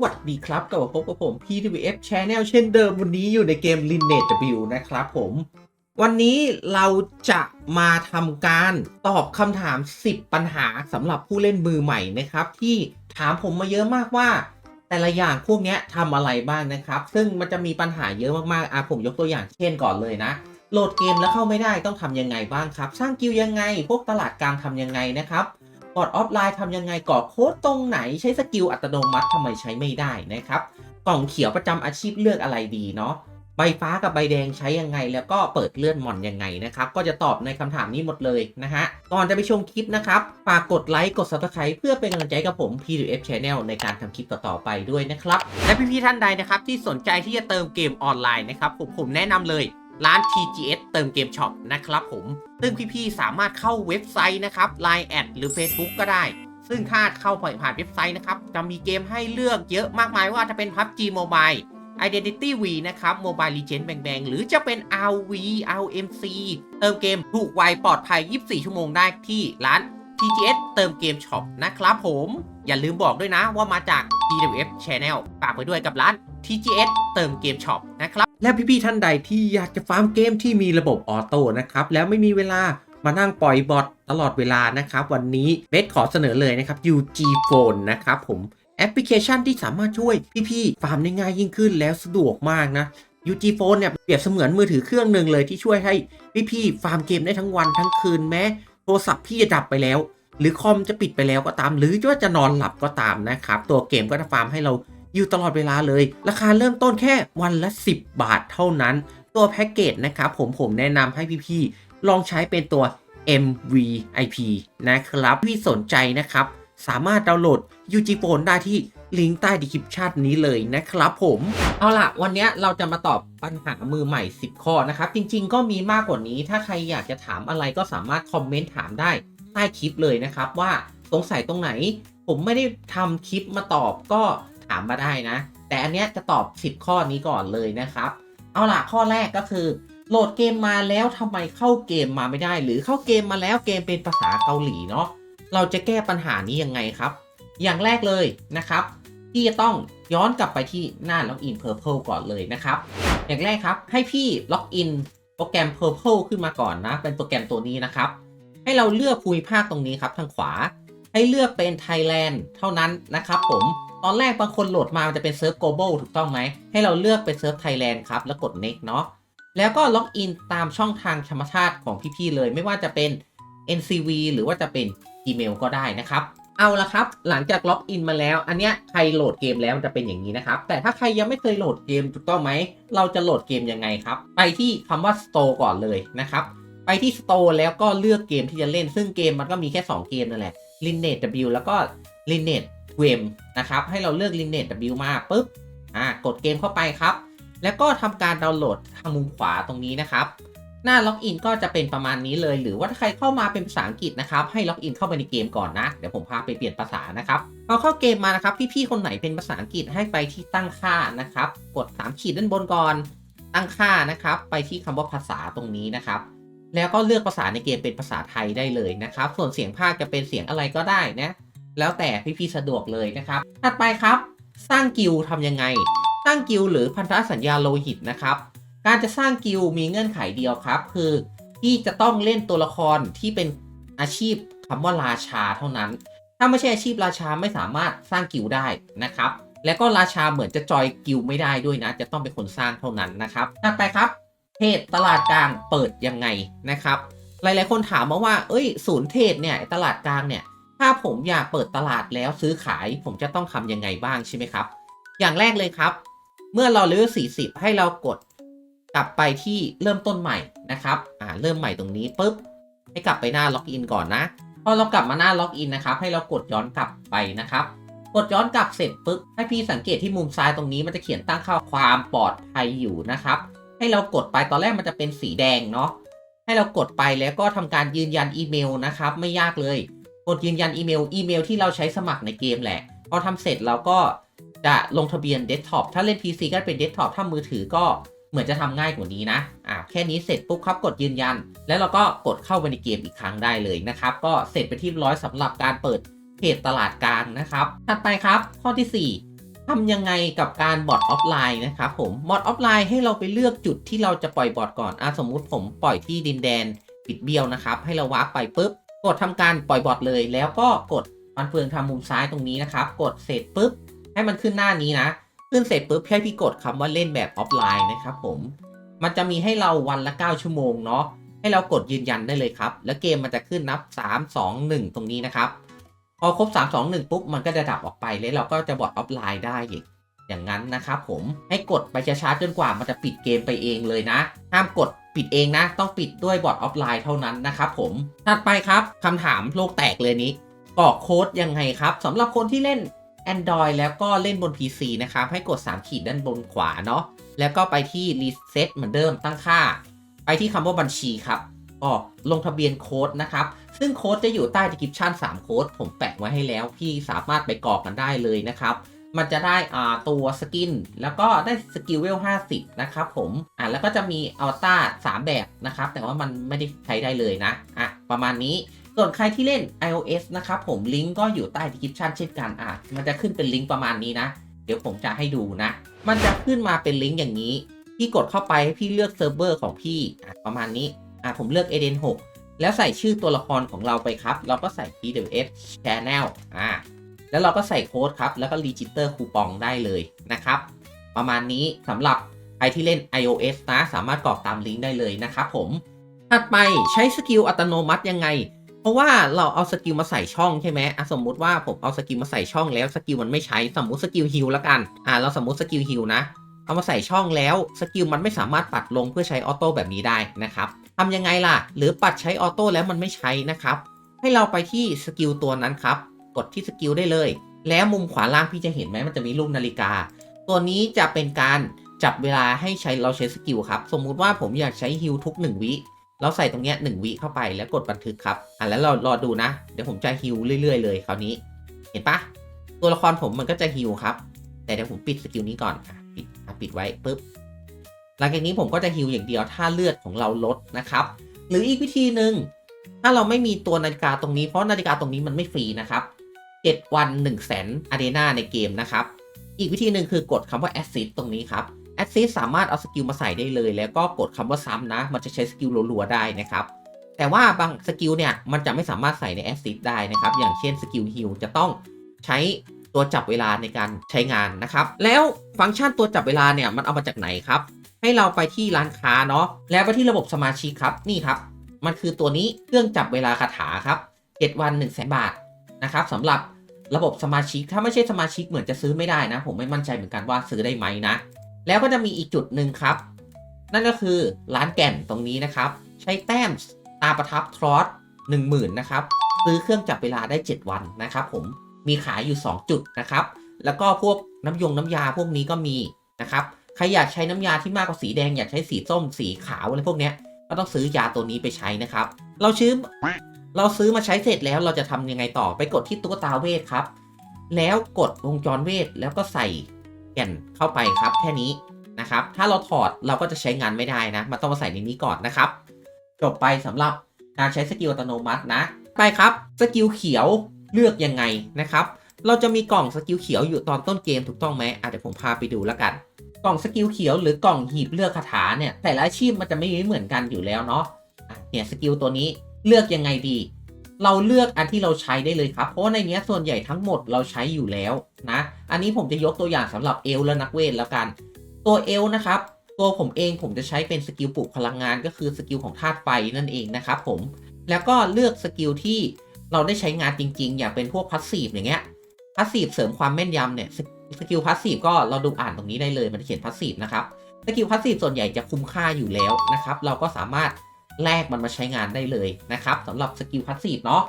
วัสดีครับกลับมาพบกับผม PWF Channel เช่นเดิมวันนี้อยู่ในเกม Lineage W นะครับผมวันนี้เราจะมาทำการตอบคำถาม 10 ปัญหาสำหรับผู้เล่นมือใหม่นะครับที่ถามผมมาเยอะมากว่าแต่ละอย่างพวกนี้ทำอะไรบ้างนะครับซึ่งมันจะมีปัญหาเยอะมากๆผมยกตัวอย่างเช่นก่อนเลยนะโหลดเกมแล้วเข้าไม่ได้ต้องทำยังไงบ้างครับสร้างกิลด์ยังไงพวกตลาดกลางทำยังไงนะครับบอร์ดออฟไลน์ทำยังไงกรอกโค้ดตรงไหนใช้สกิลอัตโนมัติทำไมใช้ไม่ได้นะครับกล่องเขียวประจำอาชีพเลือกอะไรดีเนาะใบฟ้ากับใบแดงใช้ยังไงแล้วก็เปิดเลื่อนมอนยังไงนะครับก็จะตอบในคำถามนี้หมดเลยนะฮะก่อนจะไปชมคลิปนะครับฝากกดไลค์กด Subscribe เพื่อเป็นกำลังใจกับผม PWF Channel ในการทำคลิปต่อๆไปด้วยนะครับและพี่ๆท่านใดนะครับที่สนใจที่จะเติมเกมออนไลน์นะครับผมแนะนำเลยร้าน TGS เติมเกมช็อปนะครับผมซึ่งพี่ๆสามารถเข้าเว็บไซต์นะครับ Line แอดหรือ Facebook ก็ได้ซึ่งถ้าเข้าผ่านเว็บไซต์นะครับจะมีเกมให้เลือกเยอะมากมายว่าจะเป็น PUBG Mobile Identity V นะครับ Mobile Legends Bang หรือจะเป็น RV RMC เติมเกมถูกไวปลอดภัย 24 ชั่วโมงได้ที่ร้าน TGS เติมเกมช็อปนะครับผมอย่าลืมบอกด้วยนะว่ามาจาก PWF Channel ฝากไว้ด้วยกับร้าน TGS เติมเกมช็อปนะครับและพี่ๆท่านใดที่อยากจะฟาร์มเกมที่มีระบบออโต้นะครับแล้วไม่มีเวลามานั่งปล่อยบอทตลอดเวลานะครับวันนี้เบสขอเสนอเลยนะครับ UG Phone นะครับผมแอปพลิเคชันที่สามารถช่วยพี่ๆฟาร์มได้ง่ายยิ่งขึ้นแล้วสะดวกมากนะ UG Phone เนี่ยเปรียบเสมือนมือถือเครื่องหนึ่งเลยที่ช่วยให้พี่ๆฟาร์มเกมได้ทั้งวันทั้งคืนแม้โทรศัพท์พี่จะดับไปแล้วหรือคอมจะปิดไปแล้วก็ตามหรือว่าจะนอนหลับก็ตามนะครับตัวเกมก็จะฟาร์มให้เราอยู่ตลอดเวลาเลยราคาเริ่มต้นแค่วันละ10 บาทเท่านั้นตัวแพ็กเกจนะครับผมแนะนำให้พี่ๆลองใช้เป็นตัว MVP นะครับพี่สนใจนะครับสามารถดาวน์โหลด UG Phone ได้ที่ลิงก์ใต้ description นี้เลยนะครับผมเอาล่ะวันนี้เราจะมาตอบปัญหามือใหม่10 ข้อนะครับจริงๆก็มีมากกว่านี้ถ้าใครอยากจะถามอะไรก็สามารถคอมเมนต์ถามได้ใต้คลิปเลยนะครับว่าสงสัยตรงไหนผมไม่ได้ทำคลิปมาตอบก็ถามมาได้นะแต่อันเนี้ยจะตอบ10 ข้อนี้ก่อนเลยนะครับเอาล่ะข้อแรกก็คือโหลดเกมมาแล้วทำไมเข้าเกมมาไม่ได้หรือเข้าเกมมาแล้วเกมเป็นภาษาเกาหลีเนาะเราจะแก้ปัญหานี้ยังไงครับอย่างแรกเลยนะครับที่จะต้องย้อนกลับไปที่หน้าล็อกอิน Purple ก่อนเลยนะครับอย่างแรกครับให้พี่ล็อกอินโปรแกรม Purple ขึ้นมาก่อนนะเป็นโปรแกรมตัวนี้นะครับให้เราเลือกภูมิภาคตรงนี้ครับทางขวาให้เลือกเป็น Thailand เท่านั้นนะครับผมตอนแรกบางคนโหลดมามันจะเป็นเซิร์ฟ global ถูกต้องไหมให้เราเลือกเป็นเซิร์ฟ Thailand ครับแล้วกด next เนาะแล้วก็ล็อกอินตามช่องทางธรรมชาติของพี่ๆเลยไม่ว่าจะเป็น NCV หรือว่าจะเป็น Gmail ก็ได้นะครับเอาละครับหลังจากล็อกอินมาแล้วอันเนี้ยใครโหลดเกมแล้วมันจะเป็นอย่างนี้นะครับแต่ถ้าใครยังไม่เคยโหลดเกมถูกต้องไหมเราจะโหลดเกมยังไงครับไปที่คำว่า Store ก่อนเลยนะครับไปที่ Store แล้วก็เลือกเกมที่จะเล่นซึ่งเกมมันก็มีแค่2เกมนั่นแหละ Lineage W แล้วก็ Lineage W นะครับให้เราเลือก Lineage W มาปุ๊บกดเกมเข้าไปครับแล้วก็ทำการดาวน์โหลดทางมุมขวาตรงนี้นะครับหน้าล็อกอินก็จะเป็นประมาณนี้เลยหรือว่าถ้าใครเข้ามาเป็นภาษาอังกฤษนะครับให้ล็อกอินเข้าไปในเกมก่อนนะเดี๋ยวผมพาไปเปลี่ยนภาษานะครับพอเข้าเกมมานะครับพี่ๆคนไหนเป็นภาษาอังกฤษให้ไปที่ตั้งค่านะครับกด3ขีดด้านบนก่อนตั้งค่านะครับไปที่คำว่าภาษาตรงนี้นะครับแล้วก็เลือกภาษาในเกมเป็นภาษาไทยได้เลยนะครับส่วนเสียงพากย์จะเป็นเสียงอะไรก็ได้นะแล้วแต่พี่ๆสะดวกเลยนะครับถัดไปครับสร้างกิลด์ทำยังไงสร้างกิลด์หรือพันธสัญญาโลหิตนะครับการจะสร้างกิลด์มีเงื่อนไขเดียวครับคือที่จะต้องเล่นตัวละครที่เป็นอาชีพคำว่าราชาเท่านั้นถ้าไม่ใช่อาชีพราชาไม่สามารถสร้างกิลด์ได้นะครับแล้วก็ราชาเหมือนจะจอยกิลด์ไม่ได้ด้วยนะจะต้องเป็นคนสร้างเท่านั้นนะครับถัดไปครับเทรดตลาดกลางเปิดยังไงนะครับหลายๆคนถามมาว่าศูนย์เทรดเนี่ยตลาดกลางเนี่ยถ้าผมอยากเปิดตลาดแล้วซื้อขายผมจะต้องทำยังไงบ้างใช่ไหมครับอย่างแรกเลยครับเมื่อเราเลเวล40ให้เรากดกลับไปที่เริ่มต้นใหม่นะครับเริ่มใหม่ตรงนี้ปุ๊บให้กลับไปหน้าล็อกอินก่อนนะพอเรากลับมาหน้าล็อกอินนะครับให้เรากดย้อนกลับไปนะครับกดย้อนกลับเสร็จปุ๊บให้พี่สังเกตที่มุมซ้ายตรงนี้มันจะเขียนตั้งค่าความปลอดภัยอยู่นะครับให้เรากดไปตอนแรกมันจะเป็นสีแดงเนาะให้เรากดไปแล้วก็ทำการยืนยันอีเมลนะครับไม่ยากเลยกดยืนยันอีเมลที่เราใช้สมัครในเกมแหละพอทำเสร็จเราก็จะลงทะเบียนเดสก์ท็อปถ้าเล่น PC ก็เป็นเดสก์ท็อปถ้ามือถือก็เหมือนจะทำง่ายกว่านี้นะแค่นี้เสร็จปุ๊บครับกดยืนยันแล้วเราก็กดเข้าไปในเกมอีกครั้งได้เลยนะครับก็เสร็จไปที่ร้อยสำหรับการเปิดเพจตลาดกลางนะครับถัดไปครับข้อที่ ทำยังไงกับการบอทออฟไลน์นะครับผมบอทออฟไลน์ให้เราไปเลือกจุดที่เราจะปล่อยบอทก่อนสมมุติผมปล่อยที่ดินแดนปิดเบี้ยวนะครับให้เราวาร์ปไปปุ๊บกดทำการปล่อยบอทเลยแล้วก็กดฟันเฟืองทำมุมซ้ายตรงนี้นะครับกดเสร็จปุ๊บให้มันขึ้นหน้านี้นะขึ้นเสร็จปุ๊บให้พี่กดคำว่าเล่นแบบออฟไลน์นะครับผมมันจะมีให้เราวันละ9ชั่วโมงเนาะให้เรากดยืนยันได้เลยครับแล้วเกมมันจะขึ้นนับ3 2 1ตรงนี้นะครับพอครบ3 2 1ปุ๊บมันก็จะดับออกไปแล้วเราก็จะบอทออฟไลน์ได้อย่างนั้นนะครับผมให้กดไปช้าๆจนกว่ามันจะปิดเกมไปเองเลยนะห้ามกดปิดเองนะต้องปิดด้วยบอทออฟไลน์เท่านั้นนะครับผมถัดไปครับคำถามโลกแตกเลยนี้กรอกโค้ดยังไงครับสำหรับคนที่เล่น Android แล้วก็เล่นบน PC นะครับให้กด3ขีดด้านบนขวาเนาะแล้วก็ไปที่ Reset เหมือนเดิมตั้งค่าไปที่คำว่าบัญชีครับลงทะเบียนโค้ดนะครับซึ่งโค้ดจะอยู่ใต้ description 3โค้ดผมแปะไว้ให้แล้วพี่สามารถไปกรอกกันได้เลยนะครับมันจะได้ตัวสกินแล้วก็ได้สกิลเวล50นะครับผมแล้วก็จะมีอวตาร3แบบนะครับแต่ว่ามันไม่ได้ใช้ได้เลยนะประมาณนี้ส่วนใครที่เล่น iOS นะครับผมลิงก์ก็อยู่ใต้ description เช่นกันมันจะขึ้นเป็นลิงก์ประมาณนี้นะเดี๋ยวผมจะให้ดูนะมันจะขึ้นมาเป็นลิงก์อย่างนี้พี่กดเข้าไปให้พี่เลือกเซิร์ฟเวอร์ของพี่ประมาณนี้ผมเลือก Eden 6แล้วใส่ชื่อตัวละครของเราไปครับเราก็ใส่ TWS Channel แล้วเราก็ใส่โค้ดครับแล้วก็รีจิสเตอร์คูปองได้เลยนะครับประมาณนี้สำหรับใครที่เล่น iOS นะสามารถกรอกตามลิงก์ได้เลยนะครับผมถัดไปใช้สกิลอัตโนมัติยังไงเพราะว่าเราเอาสกิลมาใส่ช่องใช่ไหมสมมุติว่าผมเอาสกิลมาใส่ช่องแล้วสกิลมันไม่ใช้สมมุติสกิลฮิลละกันเราสมมุติสกิลฮิลนะเอามาใส่ช่องแล้วสกิลมันไม่สามารถปัดลงเพื่อใช้ออโต้แบบนี้ได้นะครับทำยังไงล่ะหรือปัดใช้ออโต้แล้วมันไม่ใช้นะครับให้เราไปที่สกิลตัวนั้นครับกดที่สกิลได้เลยแล้วมุมขวาล่างพี่จะเห็นไหมมันจะมีรูปนาฬิกาตัวนี้จะเป็นการจับเวลาให้เราใช้สกิลครับสมมุติว่าผมอยากใช้ฮิลทุก1วิเราใส่ตรงเนี้ย1วิเข้าไปแล้วกดบันทึกครับแล้วเรารอดูนะเดี๋ยวผมจะฮิลเรื่อยๆเลยคราวนี้เห็นปะตัวละครผมมันก็จะฮิลครับแต่เดี๋ยวผมปิดสกิลนี้ก่อนปิดไว้ปุ๊บหลังจากนี้ผมก็จะฮิลอย่างเดียวถ้าเลือดของเราลดนะครับหรืออีกวิธีหนึ่งถ้าเราไม่มีตัวนาฬิกาตรงนี้เพราะนาฬิกาตรงนี้มันไม่ฟรีนะครับ7 วัน100,000 Arena ในเกมนะครับอีกวิธีหนึ่งคือกดคำว่า Assist ตรงนี้ครับ Assist สามารถเอาสกิลมาใส่ได้เลยแล้วก็กดคำว่าซ้ำนะมันจะใช้สกิลรัวๆได้นะครับแต่ว่าบางสกิลเนี่ยมันจะไม่สามารถใส่ใน Assist ได้นะครับอย่างเช่นสกิลฮิลจะต้องใช้ตัวจับเวลาในการใช้งานนะครับแล้วฟังก์ชันตัวจับเวลาเนี่ยมันเอามาจากไหนครับให้เราไปที่ร้านค้าเนาะแล้วไปที่ระบบสมาชิกครับนี่ครับมันคือตัวนี้เครื่องจับเวลาคาถาครับ7 วัน100,000 บาทนะครับสำหรับระบบสมาชิกถ้าไม่ใช่สมาชิกเหมือนจะซื้อไม่ได้นะผมไม่มั่นใจเหมือนกันว่าซื้อได้ไหมนะแล้วก็จะมีอีกจุดหนึ่งครับนั่นก็คือร้านแก่นตรงนี้นะครับใช้แต้มตาประทับทรอส 10,000 นะครับซื้อเครื่องจับเวลาได้7 วันนะครับผมมีขายอยู่2จุดนะครับแล้วก็พวกน้ำยาพวกนี้ก็มีนะครับใครอยากใช้น้ำยาที่มากกว่าสีแดงอยากใช้สีส้มสีขาวอะไรพวกนี้ก็ต้องซื้อยาตัวนี้ไปใช้นะครับเราซื้อมาใช้เสร็จแล้วเราจะทำยังไงต่อไปกดที่ตุ๊กตาเวทครับแล้วกดวงจรเวทแล้วก็ใส่แก่นเข้าไปครับแค่นี้นะครับถ้าเราถอดเราก็จะใช้งานไม่ได้นะมันต้องมาใส่ในนี้ก่อนนะครับจบไปสำหรับการใช้สกิลอัตโนมัตินะไปครับสกิลเขียวเลือกยังไงนะครับเราจะมีกล่องสกิลเขียวอยู่ตอนต้นเกมถูกต้องไหมเดี๋ยวผมพาไปดูแล้วกันกล่องสกิลเขียวหรือกล่องหีบเลือกคาถาเนี่ยแต่ละอาชีพมันจะไม่เหมือนกันอยู่แล้วเนาะเนี่ยสกิลตัวนี้เลือกยังไงดีเราเลือกอันที่เราใช้ได้เลยครับเพราะในนี้ส่วนใหญ่ทั้งหมดเราใช้อยู่แล้วนะอันนี้ผมจะยกตัวอย่างสำหรับเอลและนักเวทแล้วกันตัวเอลนะครับตัวผมเองผมจะใช้เป็นสกิลปลุกพลังงานก็คือสกิลของธาตุไฟนั่นเองนะครับผมแล้วก็เลือกสกิลที่เราได้ใช้งานจริงๆอย่างเป็นพวกพาสซีฟอย่างเงี้ยพาสซีฟเสริมความแม่นยำเนี่ยสกิลพาสซีฟก็เราดูอ่านตรงนี้ได้เลยมันเขียนพาสซีฟนะครับสกิลพาสซีฟส่วนใหญ่จะคุ้มค่าอยู่แล้วนะครับเราก็สามารถแลกมันมาใช้งานได้เลยนะครับสำหรับสกิลพาสซีฟเนาะ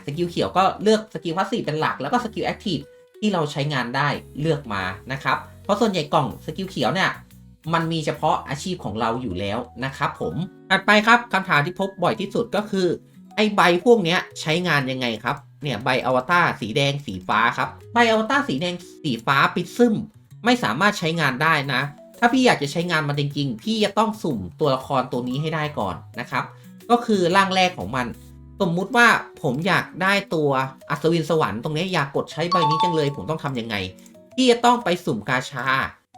สกิลเขียวก็เลือกสกิลพาสซีฟเป็นหลักแล้วก็สกิลแอคทีฟที่เราใช้งานได้เลือกมานะครับเพราะส่วนใหญ่กล่องสกิลเขียวเนี่ยมันมีเฉพาะอาชีพของเราอยู่แล้วนะครับผมถัดไปครับคำถามที่พบบ่อยที่สุดก็คือไอ้ใบพวกนี้ใช้งานยังไงครับเนี่ยใบอวตารสีแดงสีฟ้าครับใบอวตารสีแดงสีฟ้าปิดซึมไม่สามารถใช้งานได้นะถ้าพี่อยากจะใช้งานมันจริงๆพี่จะต้องสุ่มตัวละครตัวนี้ให้ได้ก่อนนะครับก็คือร่างแรกของมันสมมุติว่าผมอยากได้ตัวอัศวินสวรรค์ตรงนี้อยากกดใช้ใบนี้จังเลยผมต้องทำยังไง พี่จะต้องไปสุ่มกาชา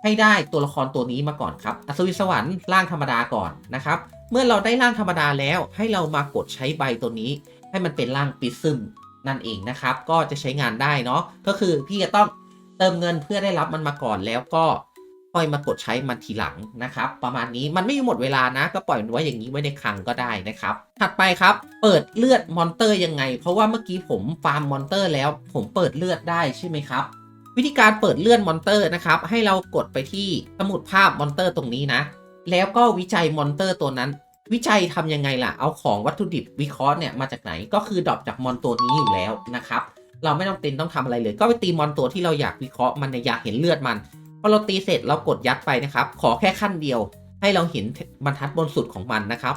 ให้ได้ตัวละครตัวนี้มาก่อนครับอัศวินสวรรค์ร่างธรรมดาก่อนนะครับเมื่อเราได้ร่างธรรมดาแล้วให้เรามากดใช้ใบตัวนี้ให้มันเป็นร่างปิซึมนั่นเองนะครับก็จะใช้งานได้เนาะก็คือพี่จะต้องเติมเงินเพื่อได้รับมันมาก่อนแล้วก็ค่อยมากดใช้มันทีหลังนะครับประมาณนี้มันไม่หมดเวลานะก็ปล่อยมันไว้อย่างนี้ไว้ในคลังก็ได้นะครับถัดไปครับเปิดเลือดมอนเตอร์ยังไงเพราะว่าเมื่อกี้ผมฟาร์มมอนเตอร์แล้วผมเปิดเลือดได้ใช่ไหมครับวิธีการเปิดเลือดมอนเตอร์นะครับให้เรากดไปที่สมุดภาพมอนเตอร์ตรงนี้นะแล้วก็วิจัยมอนเตอร์ตัวนั้นวิจัยทำยังไงล่ะเอาของวัตถุดิบวิเคราะห์เนี่ยมาจากไหนก็คือดรอปจากมอนตัวนี้อยู่แล้วนะครับเราไม่ต้องเป็นต้องทำอะไรเลยก็ไปตีมอนตัวที่เราอยากวิเคราะห์มันอยากเห็นเลือดมันพอเราตีเสร็จเรากดยัดไปนะครับขอแค่ขั้นเดียวให้เราเห็นบรรทัดบนสุดของมันนะครับ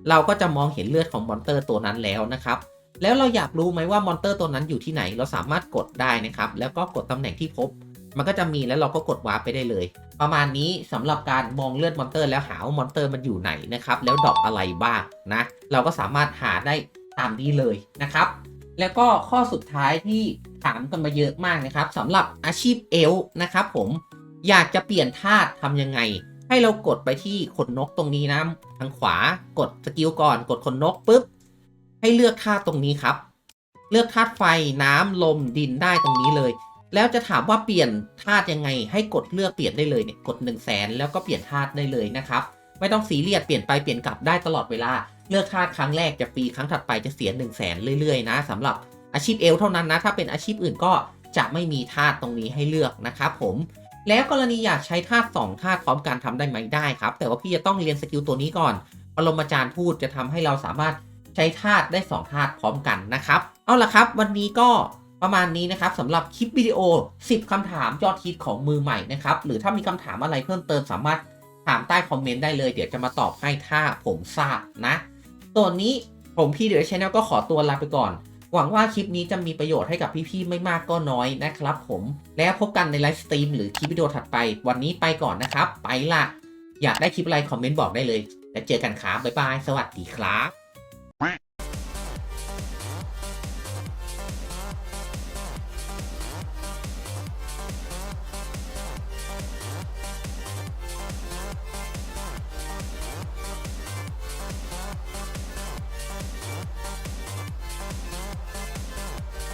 เราก็จะมองเห็นเลือดของมอนเตอร์ตัวนั้นแล้วนะครับแล้วเราอยากรู้ไหมว่ามอนเตอร์ตัวนั้นอยู่ที่ไหนเราสามารถกดได้นะครับแล้วก็กดตำแหน่งที่พบมันก็จะมีแล้วเราก็กดวาร์ปไปได้เลยประมาณนี้สำหรับการมองเลือดมอนเตอร์แล้วหาว่ามอนเตอร์มันอยู่ไหนนะครับแล้วดรอปอะไรบ้างนะเราก็สามารถหาได้ตามนี้เลยนะครับแล้วก็ข้อสุดท้ายที่ถามกันมาเยอะมากนะครับสำหรับอาชีพเอลฟ์นะครับผมอยากจะเปลี่ยนธาตุทำยังไงให้เรากดไปที่ขนนกตรงนี้นะทางขวากดสกิลก่อนกดขนนกปุ๊บให้เลือกธาตุตรงนี้ครับเลือกธาตุไฟน้ำลมดินได้ตรงนี้เลยแล้วจะถามว่าเปลี่ยนธาตุยังไงให้กดเลือกเปลี่ยนได้เลยเนี่ยกด 100,000 แล้วก็เปลี่ยนธาตุได้เลยนะครับไม่ต้องซีเรียสเปลี่ยนไปเปลี่ยนกลับได้ตลอดเวลาเลือกธาตุครั้งแรกจะฟรีครั้งถัดไปจะเสีย 100,000 เรื่อยๆนะสำหรับอาชีพเอลเท่านั้นนะถ้าเป็นอาชีพอื่นก็จะไม่มีธาตุตรงนี้ให้เลือกนะครับผมแล้วกรณีอยากใช้ธาตุ2ธาตุพร้อมกันทำได้ไหมได้ครับแต่ว่าพี่จะต้องเรียนสกิลตัวนี้ก่อนปรมาจารย์พูดจะทำให้เราสามารถใช้ธาตุได้2ธาตุพร้อมกันนะครับเอาล่ะครับวันนี้ก็ประมาณนี้นะครับสำหรับคลิปวิดีโอ10คำถามยอดฮิตของมือใหม่นะครับหรือถ้ามีคำถามอะไรเพิ่มเติมสามารถถามใต้คอมเมนต์ได้เลยเดี๋ยวจะมาตอบให้ถ้าผมทราบนะส่วนนี้ผมพี่เดอะชาแนลก็ขอตัวลาไปก่อนหวังว่าคลิปนี้จะมีประโยชน์ให้กับพี่ๆไม่มากก็น้อยนะครับผมแล้วพบกันในไลฟ์สตรีมหรือคลิปวิดีโอถัดไปวันนี้ไปก่อนนะครับไปละอยากได้คลิปอะไรคอมเมนต์บอกได้เลยแล้วเจอกันครับบ๊ายบายสวัสดีครับ